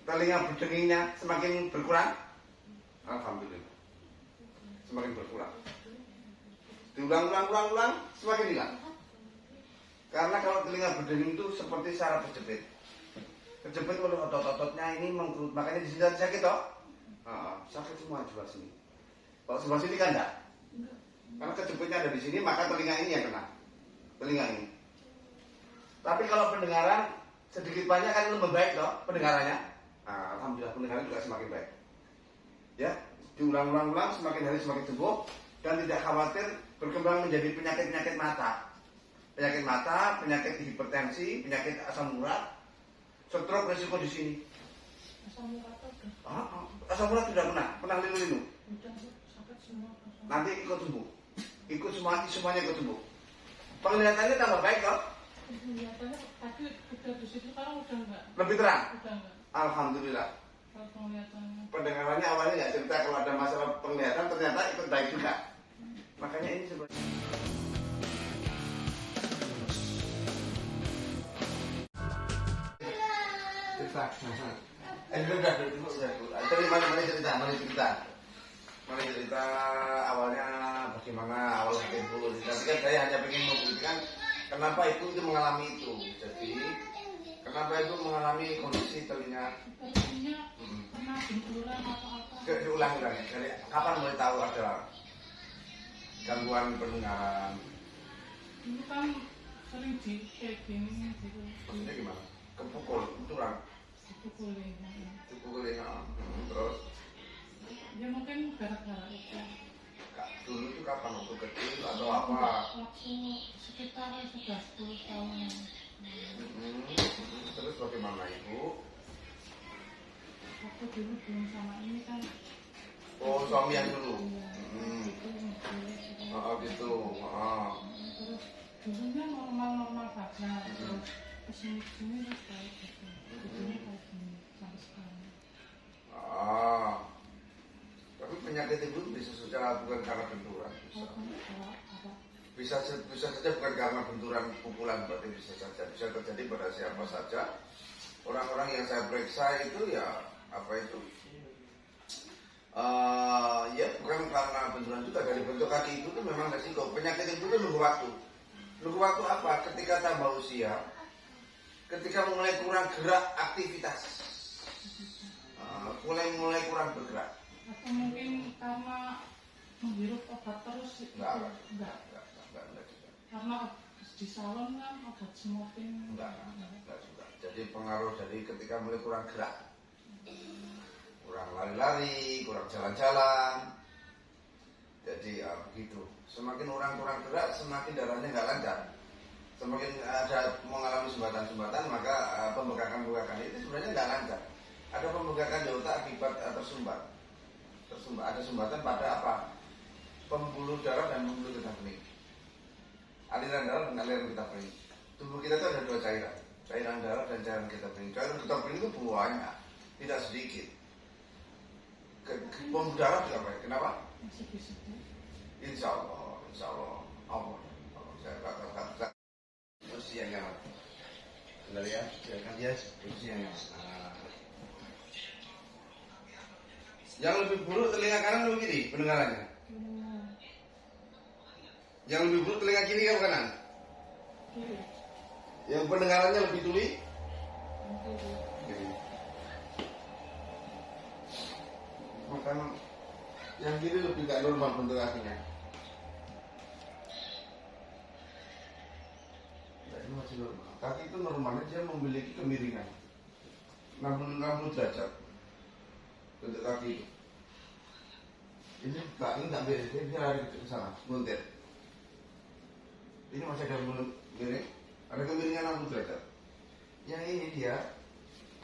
telinga berdengingnya semakin berkurang? Alhamdulillah, semakin berkurang. Diulang-ulang semakin hilang. Karena kalau telinga berdenging itu seperti saraf kejepit. Kejepit oleh otot-ototnya ini mengkerut, makanya di sini sakit toh? Sakit semua sebelah sini. Kalau sebelah sini kan enggak? Karena kejepitnya ada di sini, maka telinga ini yang kena. Telinga ini. Tapi kalau pendengaran sedikit banyak kan lebih baik toh pendengarannya. Alhamdulillah pendengaran juga semakin baik. Ya, diulang-ulang semakin hari semakin sembuh dan tidak khawatir berkembang menjadi penyakit-penyakit mata. Penyakit mata, penyakit hipertensi, penyakit asam urat, stroke resiko di sini. Asam urat udah. Asam urat tidak pernah linu-linu. Udah sakit semua. Nanti ikut sembuh. Semuanya ikut sembuh. Penglihatannya tambah baik kok. Penglihatannya tadi udah di situ, sekarang udah enggak. Lebih terang. Udah enggak. Alhamdulillah. Kalau penglihatannya. Pendengarannya awalnya nggak cerita kalau ada masalah penglihatan, ternyata ikut baik juga. Makanya ini sebenarnya. Tadi mari cerita awalnya bagaimana awal sakit dulu. Tapi kan saya hanya ingin membuktikan kenapa ibu itu mengalami itu. Jadi kenapa ibu mengalami kondisi telinga? Sepertinya pernah benturan atau apa? Diulang-ulang ya. Dari kapan mulai tahu ada gangguan pendengaran? Dulu kan sering kayak gini gitu. Maksudnya gimana? Kepukul, benturan? Dipukulin. Dipukulin, terus? Ya mungkin gara-gara itu. Dulu itu kapan? Waktu kecil atau apa? Waktu sekitar sudah 10 tahun. Terus bagaimana ibu? Waktu dulu belum sama ini kan. Oh, suami yang dulu? Itu Gitu. Terus dulunya normal-normal saja. Terus kesini-sini terus kayak gitu. Begini kayak gini sampai sekarang. Tapi penyakit itu bisa secara bukan karena benturan. Bisa saja bukan karena benturan pukulan, berarti bisa saja bisa terjadi pada siapa saja. Orang-orang yang saya periksa itu ya apa itu? Ya bukan karena benturan juga, dari bentuk kaki itu tuh memang resiko. Penyakit itu tuh nunggu waktu. Nunggu waktu apa? Ketika tambah usia, ketika mulai kurang gerak aktivitas, mulai kurang bergerak. Atau mungkin karena menghirup obat terus itu enggak juga. Karena di salon kan obat smoking Enggak juga. Jadi pengaruh dari ketika mulai kurang gerak, kurang lari-lari, kurang jalan-jalan. Jadi begitu. Semakin orang kurang gerak, semakin darahnya nggak lancar. Semakin ada mengalami sumbatan-sumbatan, maka pembengkakan itu sebenarnya nggak lancar. Ada pembengkakan di otak akibat tersumbat. Ada sumbatan pada apa? Pembuluh darah dan pembuluh getah bening. Aliran darah dan aliran getah bening. Tubuh kita itu ada dua cairan darah dan cairan getah bening. Cairan getah bening itu banyak, tidak sedikit. Pembuluh darah juga baik. Kenapa? Insya Allah. Allah. Saya katakan usianya. Benar ya? Silakan dia usianya. Yang lebih buruk telinga kanan atau kiri pendengarannya? Yang lebih buruk telinga kiri atau kanan? Kiri. Yang pendengarannya lebih tuli? Kiri. Makanya yang kiri lebih gak normal bentuk kakinya. Nah, ini masih normal. Kaki itu normalnya dia memiliki kemiringan 60 derajat. Bentuk kaki itu. Ini nggak beres, dia lari ke sana, muntir. Ini masih ada miring, ada kemiringan 60 derajat. Yang ini dia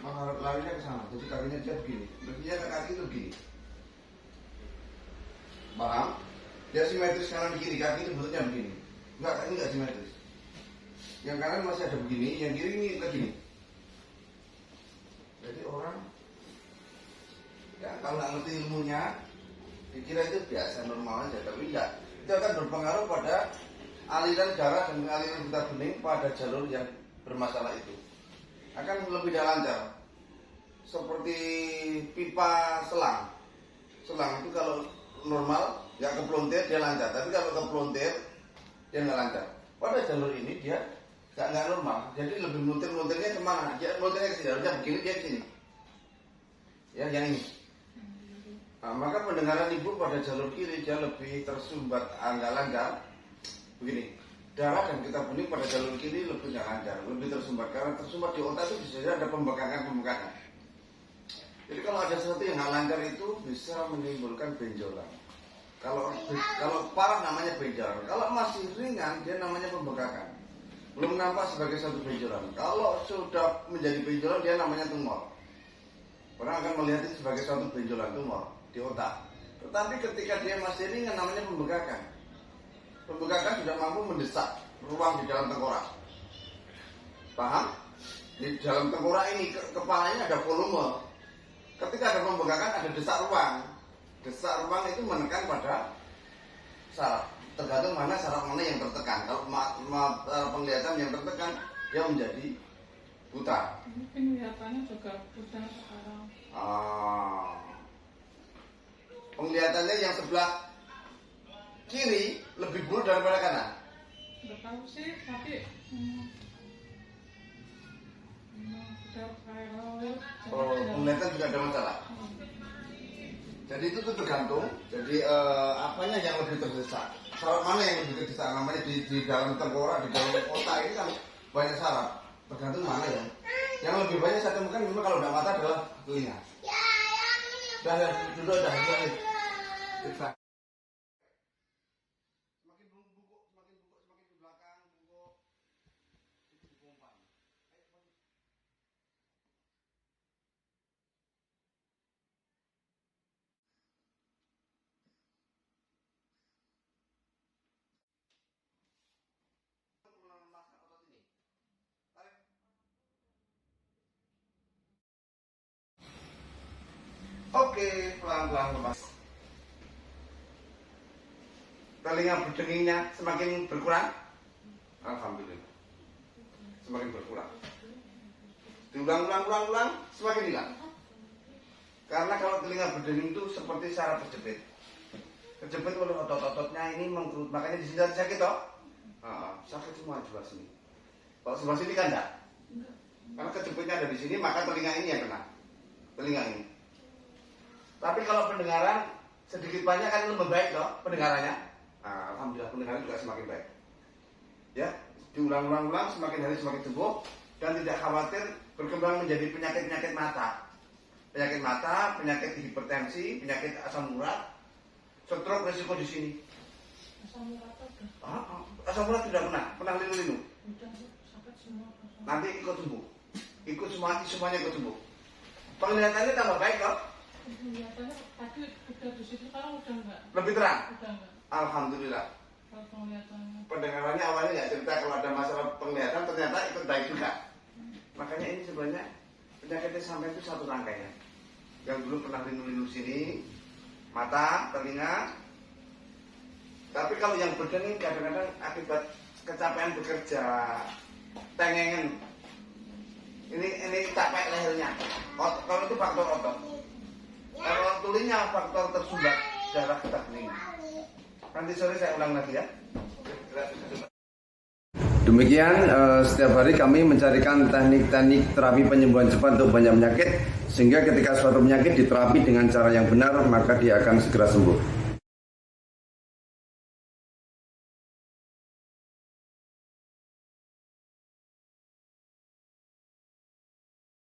malah larinya ke sana, jadi kakinya dia begini, berarti kaki itu begini. Paham? Dia simetris kanan kiri, kaki itu bentuknya begini. Enggak, ini nggak simetris. Yang kanan masih ada begini, yang kiri ini begini. Jadi orang ya kalau nggak ngerti ilmunya dikira itu biasa normal aja, tapi enggak. Itu akan berpengaruh pada aliran darah dan aliran getah bening pada jalur yang bermasalah itu. Akan lebih tidak lancar. seperti pipa selang. Selang itu kalau normal nggak keplontir dia lancar, tapi kalau keplontir dia nggak lancar. Pada jalur ini dia nggak normal, jadi lebih melontir-melontirnya kemana? Dia melontirnya ke sini, harusnya begini dia ke sini. Ya, yang ini. Nah, maka pendengaran ibu pada jalur kiri dia lebih tersumbat, nggak lancar. Begini, darah dan getah bening pada jalur kiri lebih nggak lancar, lebih tersumbat. Karena tersumbat di otak itu bisa jadi ada pembengkakan. Jadi kalau ada sesuatu yang nggak lancar itu bisa menimbulkan benjolan. Kalau parah namanya benjolan. Kalau masih ringan dia namanya pembengkakan. Belum nampak sebagai satu benjolan. Kalau sudah menjadi benjolan dia namanya tumor. Orang akan melihat itu sebagai suatu benjolan tumor di otak. Tetapi ketika dia masih ringan namanya pembengkakan. Pembengkakan sudah mampu mendesak ruang di dalam tengkorak. Paham? Di dalam tengkorak ini kepalanya ada volume. Ketika ada pembengkakan ada desak ruang. Desak ruang itu menekan pada saraf. Tergantung mana saraf mana yang tertekan. Kalau penglihatan yang tertekan dia menjadi buta. Penglihatannya juga buta sekarang. Penglihatannya yang sebelah kiri lebih buruk daripada kanan. Nggak tahu sih, tapi udah kayak Penglihatan juga ada masalah. Jadi itu tuh tergantung. Jadi apanya yang lebih terdesak? Saraf mana yang lebih terdesak? Namanya di dalam tengkorak, di dalam otak ini kan banyak saraf. Tergantung mana ya. Yang lebih banyak saya temukan memang kalau udah mata adalah telinga. Dah, duduk dah. Semakin bungkuk, semakin ke belakang, bungkuk. Itu dipompa. Oke, pelan-pelan lepas. Telinga berdengingnya semakin berkurang. Alhamdulillah. Semakin berkurang. Diulang-ulang, semakin hilang. Karena kalau telinga berdenging itu seperti saraf kejepit. Kejepit oleh otot-ototnya ini mengkerut. Makanya di sini sakit toh? Sakit semua sebelah sini. Kalau sebelah sini kan enggak? Karena kejepitnya ada di sini, maka telinga ini yang kena. Telinga ini. Tapi kalau pendengaran sedikit banyak kan lebih baik loh pendengarannya. Alhamdulillah pendengaran juga semakin baik. Ya, diulang-ulang, semakin hari semakin sembuh dan tidak khawatir berkembang menjadi penyakit mata. Penyakit mata, penyakit hipertensi, penyakit asam urat, stroke resiko di sini. asam urat udah. Asam urat tidak pernah linu-linu. Udah sakit semua. Nanti ikut sembuh. Semuanya ikut sembuh. Penglihatannya tambah baik loh. Penglihatannya tadi udah di situ, sekarang udah enggak. Lebih terang. Udah enggak. Alhamdulillah. Kalau penglihatannya. Pendengarannya awalnya nggak cerita kalau ada masalah penglihatan, ternyata ikut baik juga. Makanya ini sebenarnya penyakitnya sampai itu satu rangkaian. Yang dulu pernah linu-linu sini, mata, telinga. Tapi kalau yang berdenging kadang-kadang akibat kecapean bekerja, tengengan. Ini capek lehernya. Kalau itu faktor otot. Kalau tulinya faktor tersumbat darah getah bening. Nanti sore saya ulang lagi ya. Demikian setiap hari kami mencarikan teknik-teknik terapi penyembuhan cepat untuk banyak penyakit, sehingga ketika suatu penyakit diterapi dengan cara yang benar maka dia akan segera sembuh.